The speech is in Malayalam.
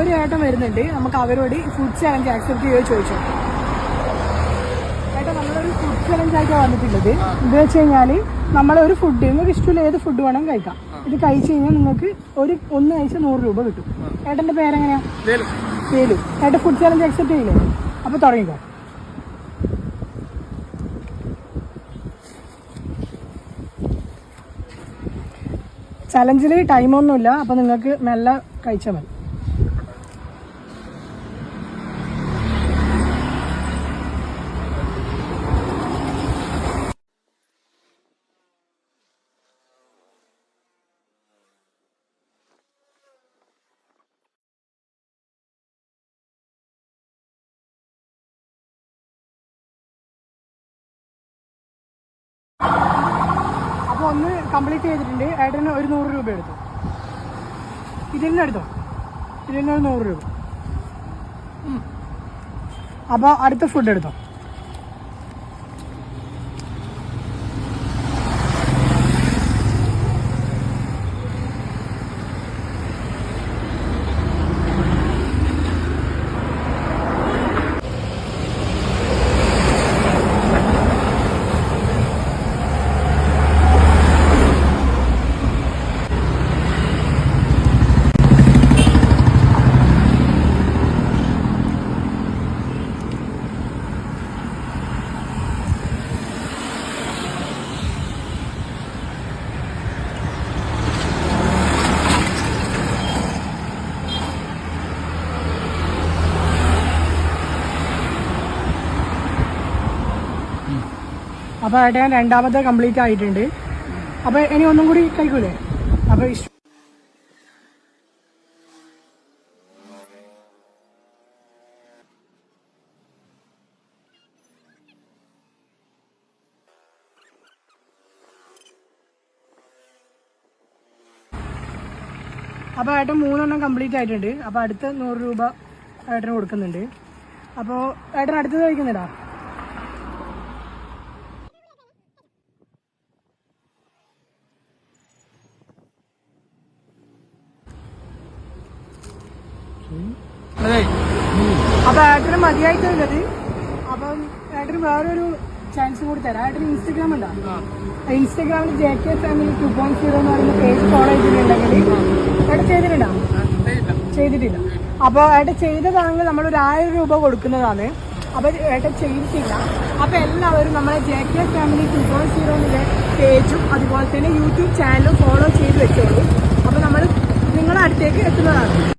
ഒരു ഏട്ടൻ വരുന്നുണ്ട്, നമുക്ക് അവരോട് ഫുഡ് ചലഞ്ച് ആക്സെപ്റ്റ് ചെയ്യുകയോ ചോദിച്ചോ. ഏട്ടാ, നമ്മളൊരു ഫുഡ് ചലഞ്ച് ആയിട്ടാണ് വന്നിട്ടുള്ളത്. ഇത് വെച്ച് കഴിഞ്ഞാൽ നമ്മളൊരു ഫുഡ് നിങ്ങൾക്ക് ഇഷ്ടമുള്ള ഏത് ഫുഡ് വേണം കഴിക്കാം. ഇത് കഴിച്ചു കഴിഞ്ഞാൽ നിങ്ങൾക്ക് ഒന്ന് കഴിച്ചാൽ 100 രൂപ കിട്ടും. ഏട്ടൻ്റെ പേരെങ്ങനെയാ? വേലു. ഏട്ടൻ ഫുഡ് ചലഞ്ച് ആക്സെപ്റ്റ് ചെയ്യില്ലേ? അപ്പോൾ തുടങ്ങിക്കോ. ചലഞ്ചിൽ ടൈമൊന്നുമില്ല, അപ്പോൾ നിങ്ങൾക്ക് മെല്ലെ കഴിച്ചാൽ മതി. അപ്പോൾ ഒന്ന് കംപ്ലീറ്റ് ചെയ്തിട്ടുണ്ട്. ഏട്ടന് ഒരു 100 രൂപ എടുത്തു. ഇതിന് എടുത്തോ, ഇതിന് 100 രൂപ. അപ്പോൾ അടുത്ത ഫുഡ് എടുത്തോ. അപ്പോൾ ഏട്ടൻ രണ്ടാമത്തെ കംപ്ലീറ്റ് ആയിട്ടുണ്ട്. അപ്പോൾ ഇനി ഒന്നും കൂടി കഴിക്കൂലേ? അപ്പോൾ അപ്പോൾ ഏട്ടൻ 3 എണ്ണം കംപ്ലീറ്റ് ആയിട്ടുണ്ട്. അപ്പോൾ അടുത്ത 100 രൂപ ഏട്ടന് കൊടുക്കുന്നുണ്ട്. അപ്പോൾ ഏട്ടൻ അടുത്തത് കഴിക്കുന്നുണ്ടോ? അപ്പൊ ഏട്ടന് മതിയായിട്ടുള്ളത്. അപ്പം ഏട്ടന് വേറൊരു ചാൻസ് കൂടി തരാം. ഏട്ടന് ഇൻസ്റ്റഗ്രാം ഉണ്ടോ? ഇൻസ്റ്റഗ്രാമിൽ JK Family 2.0 എന്ന് പറയുന്ന പേജ് ഫോളോ ചെയ്തിട്ടുണ്ടെങ്കിൽ ഏട്ടൻ ചെയ്തിട്ടുണ്ടോ? ചെയ്തിട്ടില്ല. അപ്പോൾ ഏട്ടൻ ചെയ്തതാണെങ്കിൽ നമ്മളൊരു 1000 രൂപ കൊടുക്കുന്നതാണ്. അപ്പോൾ ഏട്ടൻ ചെയ്തിട്ടില്ല. അപ്പോൾ എല്ലാവരും നമ്മളെ JK Family 2.0 എന്നുള്ള പേജും അതുപോലെ തന്നെ യൂട്യൂബ് ചാനലും ഫോളോ ചെയ്ത് വെച്ചോളൂ. അപ്പോൾ നമ്മൾ നിങ്ങളുടെ അടുത്തേക്ക് എത്തുന്നതാണ്.